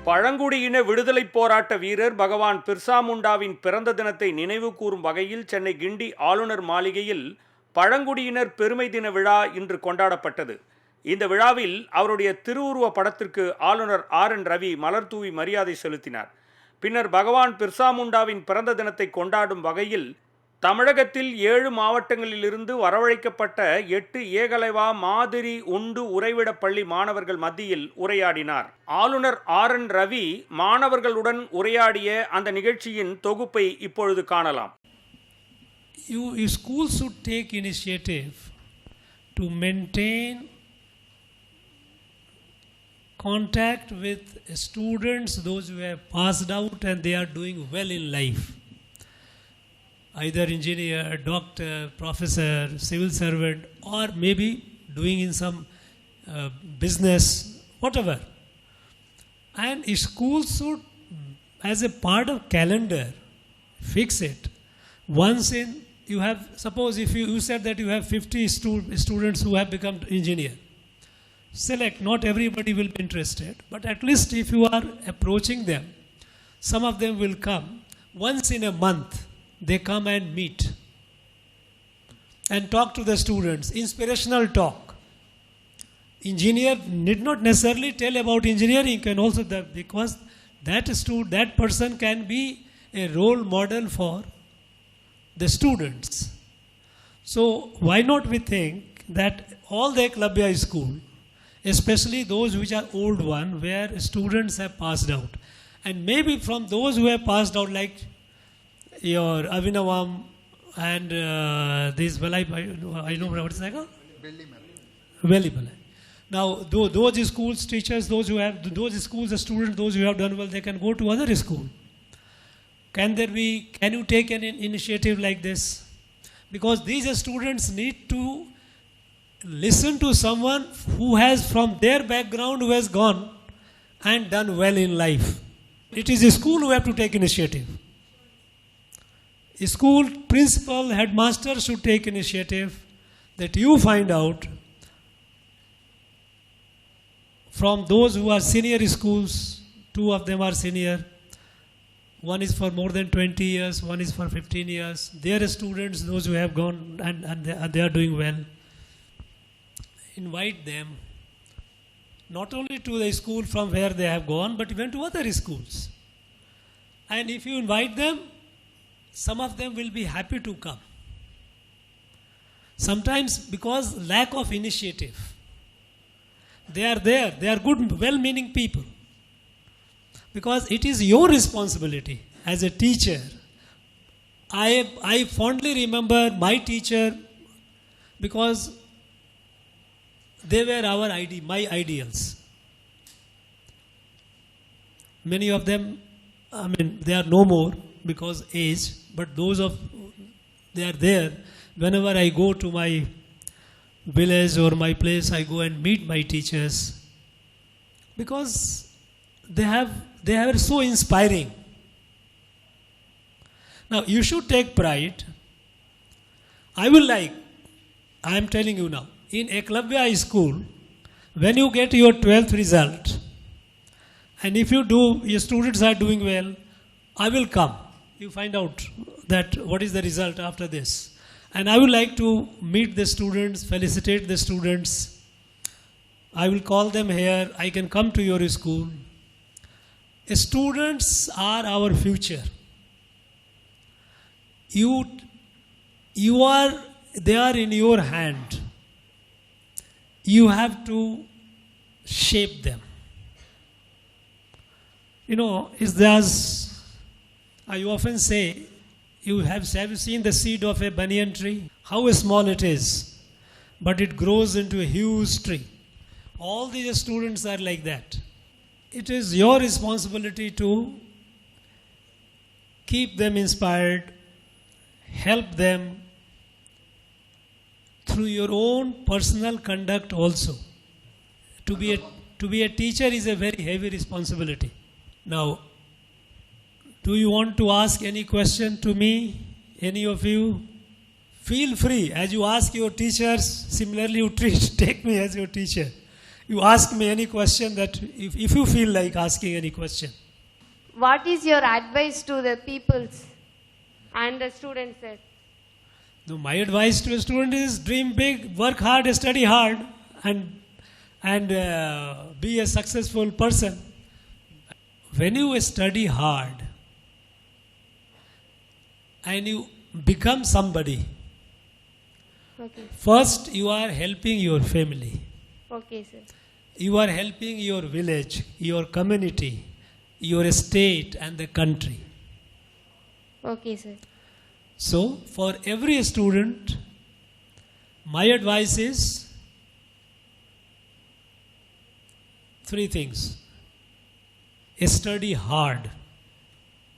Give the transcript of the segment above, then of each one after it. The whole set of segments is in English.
பழங்குடியின விடுதலைப் போராட்ட வீரர் பகவான் பிர்சா முண்டாவின் பிறந்த தினத்தை நினைவு கூறும் வகையில் சென்னை கிண்டி ஆளுநர் மாளிகையில் பழங்குடியினர் பெருமை தின விழா இன்று கொண்டாடப்பட்டது. இந்த விழாவில் அவருடைய திருவுருவ படத்திற்கு ஆளுநர் RN ரவி மலர் தூவி மரியாதை செலுத்தினார். பின்னர் பகவான் பிர்சா முண்டாவின் பிறந்த தினத்தை கொண்டாடும் வகையில் தமிழகத்தில் 7 மாவட்டங்களிலிருந்து வரவழைக்கப்பட்ட 8 ஏகலைவா மாதிரி உண்டு உறைவிட பள்ளி மாணவர்கள் மத்தியில் உரையாடினார். ஆளுநர் RN ரவி மாணவர்களுடன் உரையாடிய அந்த நிகழ்ச்சியின் தொகுப்பை இப்பொழுது காணலாம். Schools should take initiative to maintain contact with students, those who have passed out and they are doing well in life. Either engineer, doctor, professor, civil servant, or maybe doing in some business, whatever. And schools should, as a part of calendar, fix it. Once in, you have, suppose if you said that you have 50 students who have become engineer. Select, not everybody will be interested, but at least if you are approaching them, some of them will come. Once in a month, they come and meet and talk to the students, inspirational talk. Engineer need not necessarily tell about engineering, can also because that person can be a role model for the students. So why not we think that all the Eklavya school, especially those which are old one, where students have passed out, and maybe from those who have passed out, like your Avinavam and this Valai, I know what is that called? Vellimalai. Now, those schools, teachers, those who have, those schools, the students, those who have done well, they can go to other school. Can you take an initiative like this? Because these students need to listen to someone who has, from their background, who has gone and done well in life. It is a school who have to take initiative. School principal, headmaster should take initiative that you find out from those who are senior schools, 2 of them are senior, one is for more than 20 years, one is for 15 years. Their students, those who have gone and they are doing well, invite them not only to the school from where they have gone, but even to other schools. And if you invite them, some of them will be happy to come. Sometimes because lack of initiative, they are there, they are good, well-meaning people. Because it is your responsibility as a teacher. I fondly remember my teacher, because they were my ideals. Many of them, they are no more because age, but they are there. Whenever I go to my village or my place, I go and meet my teachers, because they are so inspiring. Now you should take pride. I am telling you now, in Eklavya school, when you get your 12th result, and if your students are doing well, I will come. You find out that what is the result after this. And I would like to meet the students, felicitate the students. I will call them here. I can come to your school. Students are our future. They are in your hand. You have to shape them. I often say, have you seen the seed of a banyan tree? How small it is, but it grows into a huge tree. All these students are like that. It is your responsibility to keep them inspired, help them through your own personal conduct also. To be a teacher is a very heavy responsibility. Now, do you want to ask any question to me, any of you? Feel free. As you ask your teachers, similarly you take me as your teacher. You ask me any question that if you feel like asking any question. What is your advice to the peoples and the students, sir? No, my advice to a student is dream big, work hard, study hard, and be a successful person. When you study hard and you become somebody, Okay. first you are helping your family, Okay, sir. you are helping your village, your community, your state, and the country. Okay, sir. So, for every student, my advice is three things. Study hard.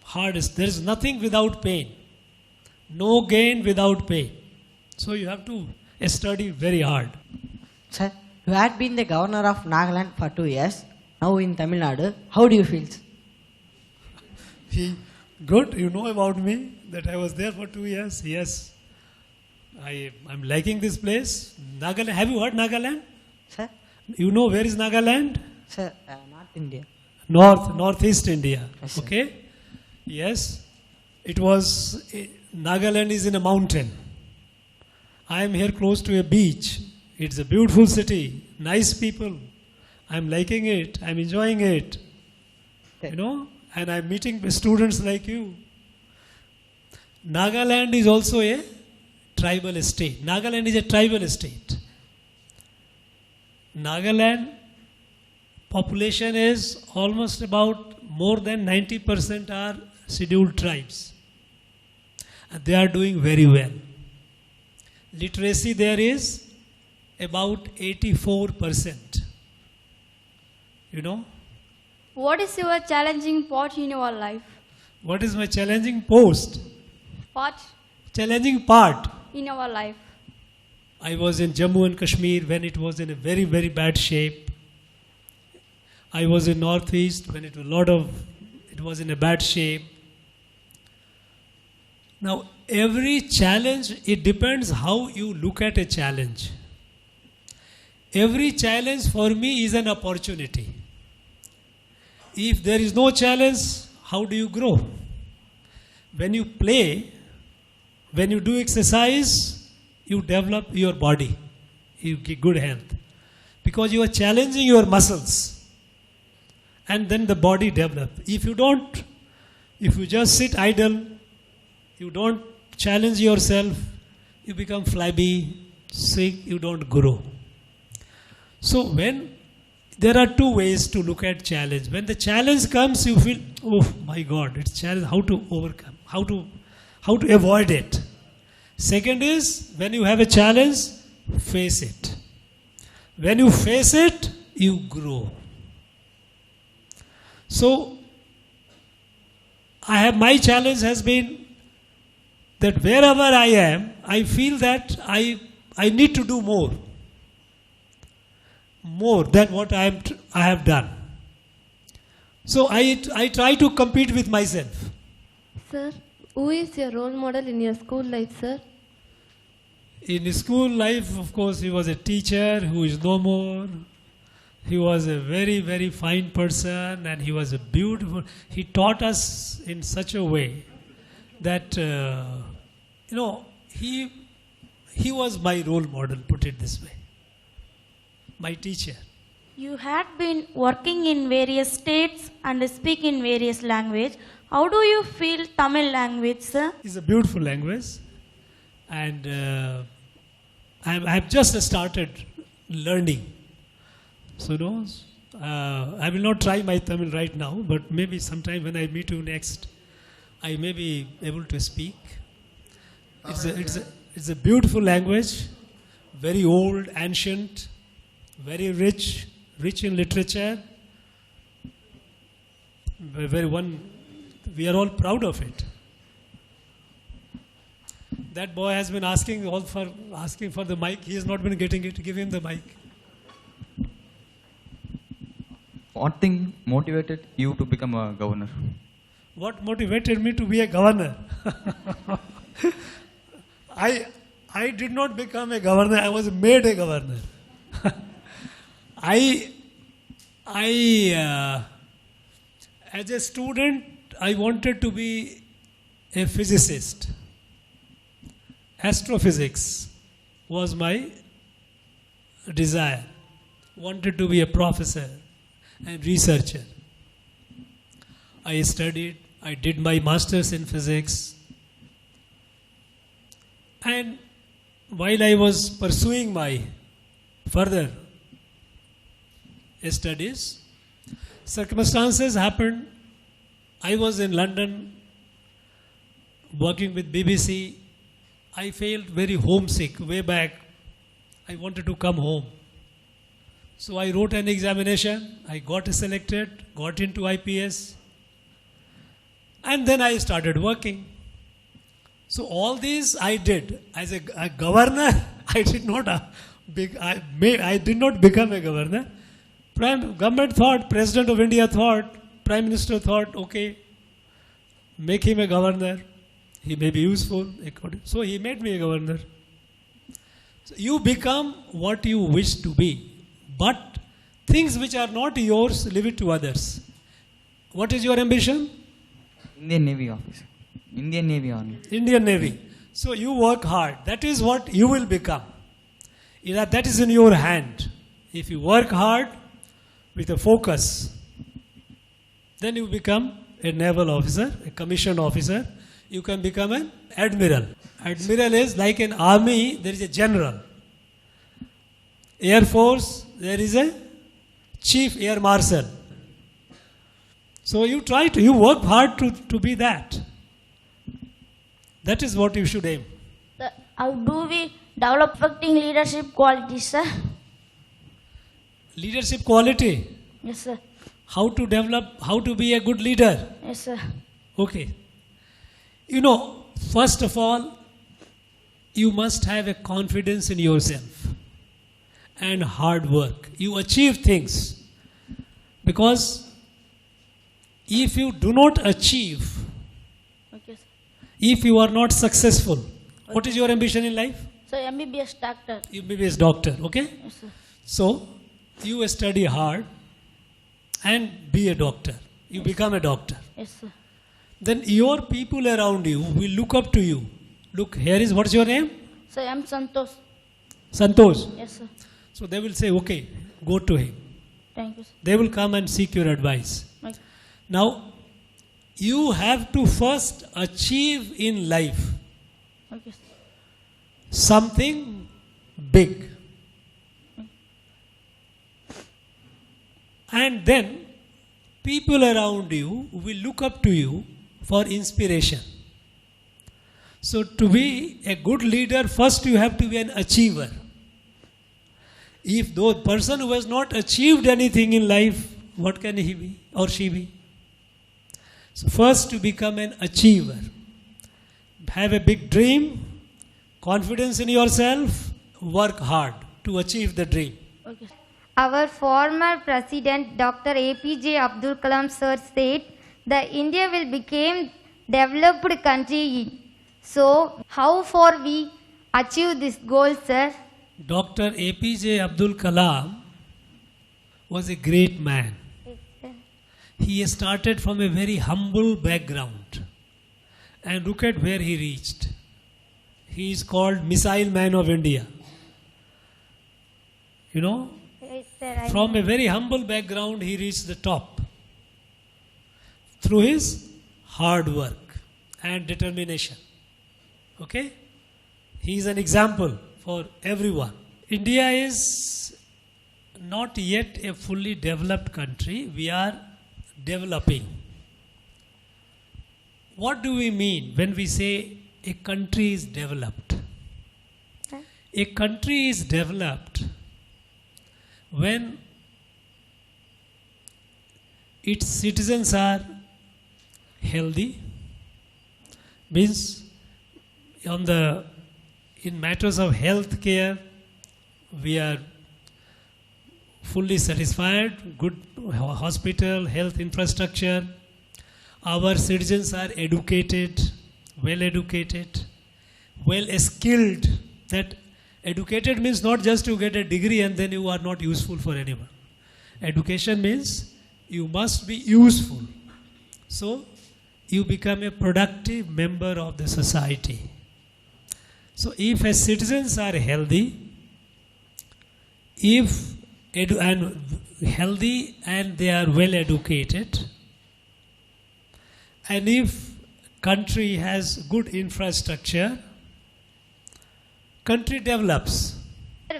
Hard is, there is nothing without pain. No gain without pain. So, you have to study very hard. Sir, you had been the governor of Nagaland for 2 years, now in Tamil Nadu. How do you feel? Good, you know about me that I was there for 2 years. Yes, I'm liking this place. Nagaland, have you heard Nagaland? Sir? You know where is Nagaland? Sir, North India. Northeast India. Yes, sir. Okay? Yes. It was, Nagaland is in a mountain. I am here close to a beach. It's a beautiful city, nice people. I'm liking it, I'm enjoying it. You know, and I'm meeting students like you. Nagaland is also a tribal state. Nagaland is a tribal state. Nagaland population is almost about more than 90% are scheduled tribes. And they are doing very well. Literacy there is about 84%. You know? What is your challenging part in your life? What is my challenging post? Part Challenging part. in your life? I was in Jammu and Kashmir when it was in a very, very bad shape. I was in Northeast when it was in a bad shape. Now, every challenge, it depends how you look at a challenge. Every challenge for me is an opportunity. If there is no challenge, how do you grow? When you play, when you do exercise, you develop your body, you get good health. Because you are challenging your muscles. And then the body develops. If you just sit idle, you don't challenge yourself, you become flabby, sick, you don't grow. So when there are two ways to look at challenge. When the challenge comes, you feel, oh my God, it's challenge, how to overcome, how to avoid it. Second is, when you have a challenge, face it. When you face it, you grow. So, my challenge has been that wherever I am, I feel that I need to do more than what I have done. So I try to compete with myself. Sir, who is your role model in your school life, sir? In school life, of course, he was a teacher who is no more. He was a very, very fine person, and he was a beautiful. He taught us in such a way that he was my role model. Put it this way, my teacher. You had been working in various states and speak in various language. How do you feel Tamil language, sir? It's a beautiful language, and I've just started learning. So I will not try my Tamil right now, but maybe sometime when I meet you next, I may be able to speak. It's a beautiful language, very old, ancient, very rich in literature. We are all proud of it. That boy has been asking for the mic. He has not been getting it. Give him the mic. What thing motivated you to become a governor? What motivated me to be a governor? I did not become a governor. I was made a governor. As a student, I wanted to be a physicist. Astrophysics was my desire. Wanted to be a professor and researcher. I studied, I did my master's in physics. And while I was pursuing my further studies, circumstances happened. I was in London working with BBC. I felt very homesick way back. I wanted to come home. So I wrote an examination. I got selected, got into IPS. And then I started working. So all these I did. As a governor, I did not become a governor. Government thought, President of India thought, Prime Minister thought, okay, make him a governor. He may be useful. So he made me a governor. So you become what you wish to be. But things which are not yours, leave it to others. What is your ambition? Indian Navy officer. Indian Navy Army. Indian Navy. So you work hard. That is what you will become. That is in your hand. If you work hard with a focus, then you become a naval officer, a commissioned officer. You can become an admiral. Admiral is like an army, there is a general. Air Force, there is a chief air marshal. So you work hard to be that. That is what you should aim. How do we develop effective leadership qualities, sir? Leadership quality. Yes, sir. How to be a good leader. Yes, sir. Okay. First of all, you must have a confidence in yourself and hard work. You achieve things. Because if you do not achieve, Okay, sir. if you are not successful, what is your ambition in life? So MBBS doctor. MBBS doctor, okay? Yes, sir. So, you study hard and be a doctor. You become a doctor. Yes, sir. Then your people around you will look up to you. Look, what's your name? So M. Santosh. Santosh. Yes, sir. So they will say, okay, go to him. Thank you, sir. They will come and seek your advice. Okay. Now, you have to first achieve in life Okay, sir. something big. And then people around you will look up to you for inspiration. So to be a good leader, first you have to be an achiever. If the person who has not achieved anything in life, what can he be or she be? So first to become an achiever. Have a big dream, confidence in yourself, work hard to achieve the dream. Okay, sir. Our former president, Dr. APJ Abdul Kalam sir, said that India will become developed country. So, how far we achieve this goal, sir? Dr. APJ Abdul Kalam was a great man. He started from a very humble background. And look at where he reached. He is called Missile Man of India. Yes, sir, From a very humble background, he reached the top. Through his hard work and determination. Okay? He is an example for everyone. India is not yet a fully developed country. We are developing. What do we mean when we say a country is developed? A country is developed when its citizens are healthy, means in matters of health care, we are fully satisfied, good hospital, health infrastructure. Our citizens are educated, well skilled, that Educated means not just to get a degree and then you are not useful for anyone. Education means you must be useful. So you become a productive member of the society. So if as citizens are healthy, healthy and they are well educated, and if country has good infrastructure, country develops.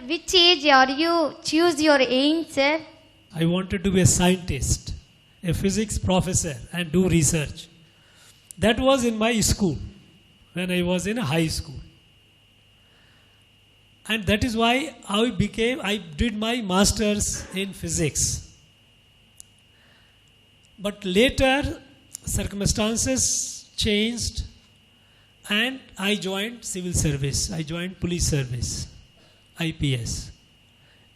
Which age are you choose your aim, sir? I wanted to be a scientist, a physics professor, and do research. That was in my school, when I was in high school. And that is why I did my master's in physics. But later, circumstances changed and I joined civil service. I joined police service, IPS,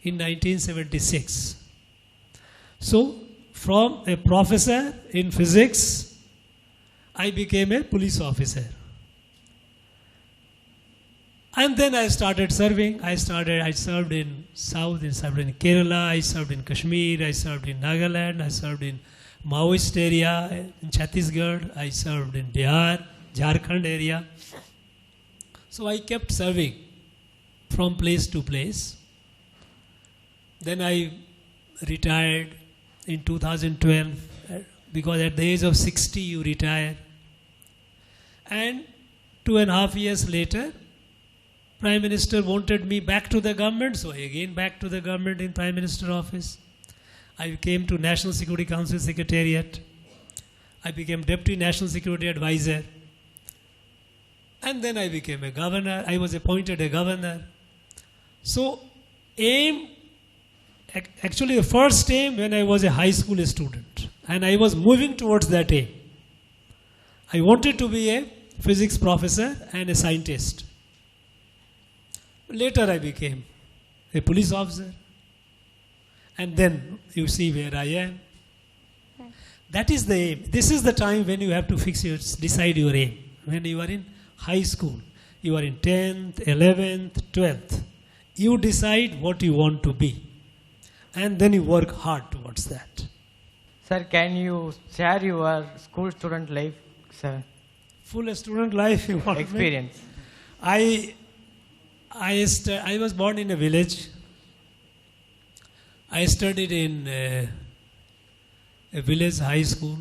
in 1976. So, from a professor in physics, I became a police officer. And then I started serving. I served in South, I served in Kerala, I served in Kashmir, I served in Nagaland, I served in Maoist area, in Chhattisgarh, I served in Bihar, Jharkhand area. So I kept serving from place to place. Then I retired in 2012 because at the age of 60 you retire. And 2.5 years later, Prime Minister wanted me back to the government, so again back to the government in Prime Minister office. I came to National Security Council Secretariat. I became Deputy National Security Advisor. And then I became a governor. I was appointed a governor. So actually the first aim when I was a high school student. And I was moving towards that aim. I wanted to be a physics professor and a scientist. Later I became a police officer. And then you see where I am. That is the aim. This is the time when you have to decide your aim. When you are in high school, you are in 10th, 11th, 12th. You decide what you want to be. And then you work hard towards that. Sir, can you share your school student life, sir? Full student life you want Experience. I was born in a village. I studied in a village high school.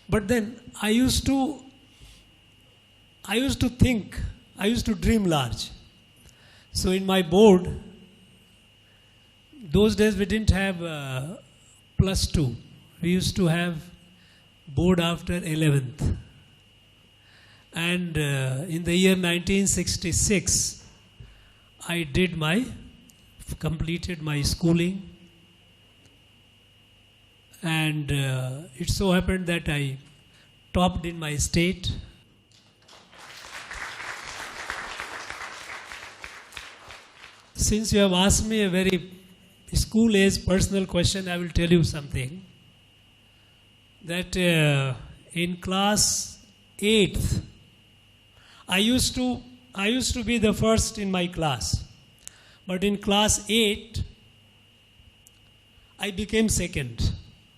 But then I used to think, I used to dream large. So in my board, those days we didn't have +2. We used to have board after 11th. And in the year 1966, I completed my schooling. And it so happened that I topped in my state. Since you have asked me a very school-age personal question, I will tell you something. That in class 8th, I used to be the first in my class. But in class 8, I became second.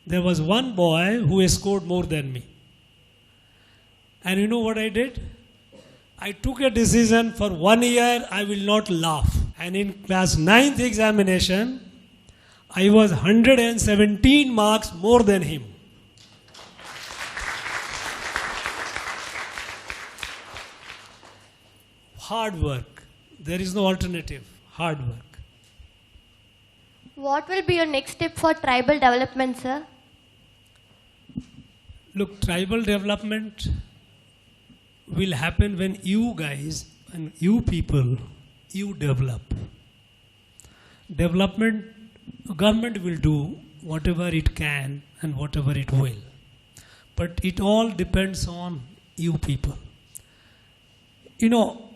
There was one boy who scored more than me. And you know what I did? I took a decision for 1 year I will not laugh. And in class 9th examination, I was 117 marks more than him. Hard work. There is no alternative. Hard work. What will be your next step for tribal development, sir? Look, tribal development will happen when you guys and you people, you develop. Government will do whatever it can and whatever it will. But it all depends on you people. You know,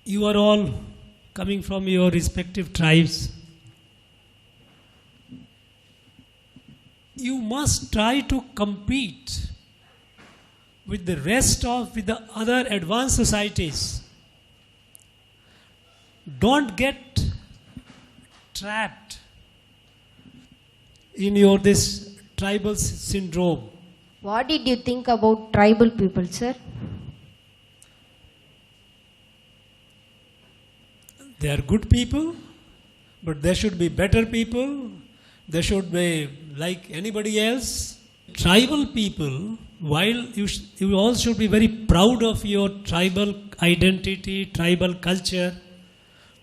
you are all coming from your respective tribes. you must try to compete with the with the other advanced societies. Don't get trapped in your this tribal syndrome. What did you think about tribal people, sir? They are good people, but there should be better people. They should be like anybody else. Tribal people, while you all should be very proud of your tribal identity, tribal culture,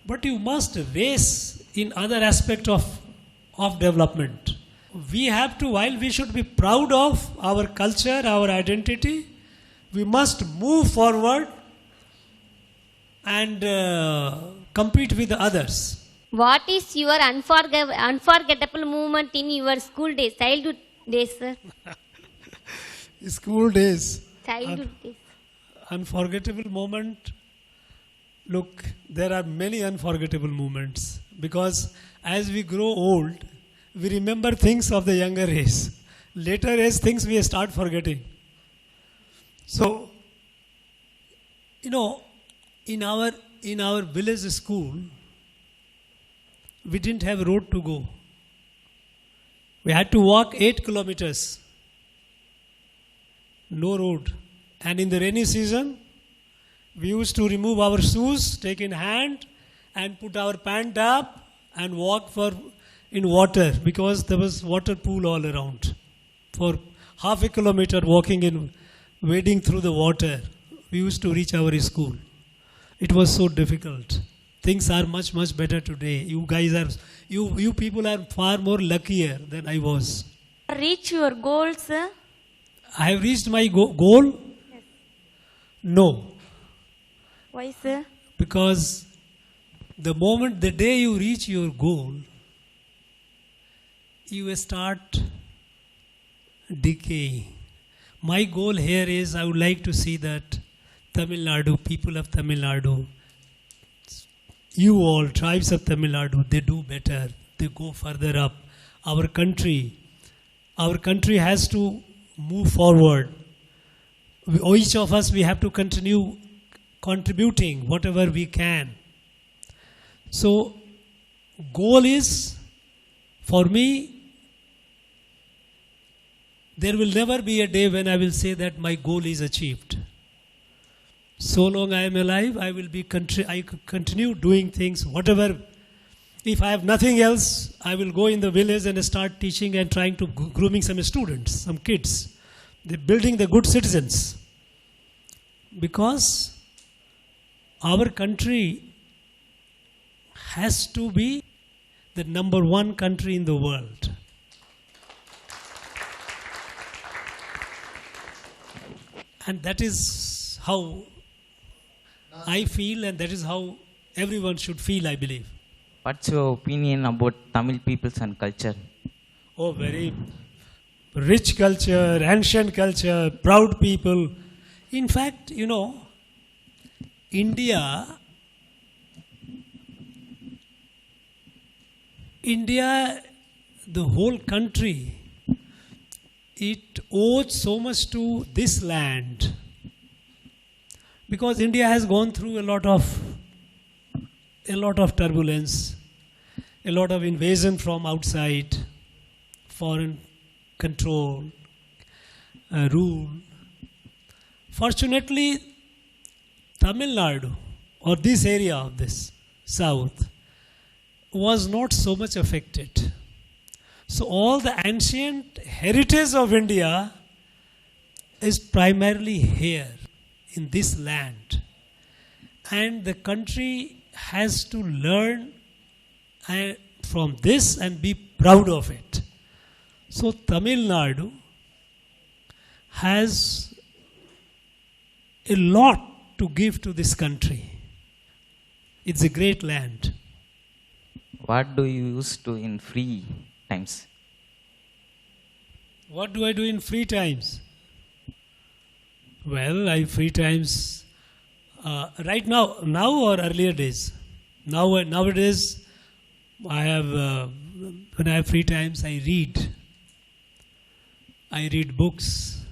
but you must race in other aspect of development. We have to, while we should be proud of our culture, our identity, we must move forward and compete with the others. What is your unforgettable moment in your school days, childhood days, sir? School days. Childhood days. Unforgettable moment. Look, there are many unforgettable moments because as we grow old, we remember things of the younger age. Later age things we start forgetting. So, in our village school, we didn't have a road to go. We had to walk 8 kilometers. No road. And in the rainy season, we used to remove our shoes, take in hand, and put our pant up and walk in water because there was water pool all around. For half a kilometer walking wading through the water, we used to reach our school. It was so difficult. Things are much, much better today. You people are far more luckier than I was. Reach your goals, sir? I have reached my goal? Yes. No. Why, sir? Because the day you reach your goal, you start decaying. My goal here is I would like to see that Tamil Nadu, people of Tamil Nadu, you all, tribes of Tamil Nadu, they do better. They go further up. Our country has to move forward. Each of us, we have to continue contributing whatever we can. So, goal is, for me, there will never be a day when I will say that my goal is achieved. So long I am alive, I continue doing things, whatever. If I have nothing else, I will go in the village and start teaching and trying to grooming some students, some kids. They're building the good citizens. Because our country has to be the number one country in the world. And that is how I feel, and that is how everyone should feel, I believe. What's your opinion about Tamil peoples and culture? Oh, very rich culture, ancient culture, proud people. In fact, India, the whole country, it owes so much to this land. Because India has gone through a lot of turbulence, a lot of invasion from outside, foreign control, rule. Fortunately, Tamil Nadu, or this area of this south, was not so much affected. So all the ancient heritage of India is primarily here, in this land. And the country has to learn from this and be proud of it. So Tamil Nadu has a lot to give to this country. It's a great land. What do you use to in free times? What do I do in free times? Well, I free times right now or earlier days. Nowadays, I have when I have free times, I read. I read books.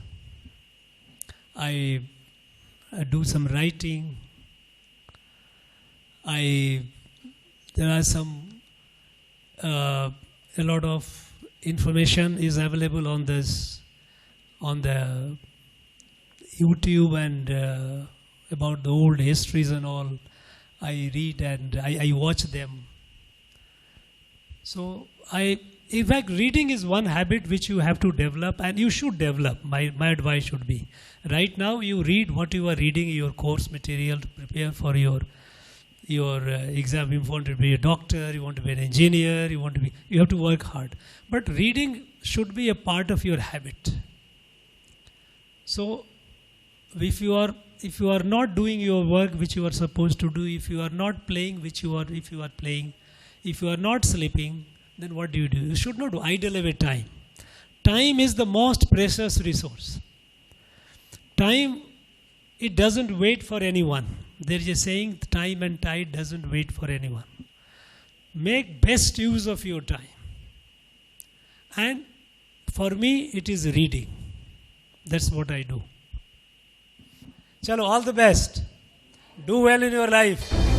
I do some writing. There are some a lot of information is available on this, on the YouTube, and about the old histories and all. I read and I watch them. So in fact, reading is one habit which you have to develop, and you should develop. My advice should be, right now you read what you are reading, your course material to prepare for your exam. You want to be a doctor, you want to be an engineer, you have to work hard. But reading should be a part of your habit. So if you are not doing your work which you are supposed to do, if you are not playing if you are playing, if you are not sleeping, then what do? You should not idle away time. Time is the most precious resource. Time, it doesn't wait for anyone. There is a saying, time and tide doesn't wait for anyone. Make best use of your time. And for me, it is reading. That's what I do. Chalo, all the best. Do well in your life.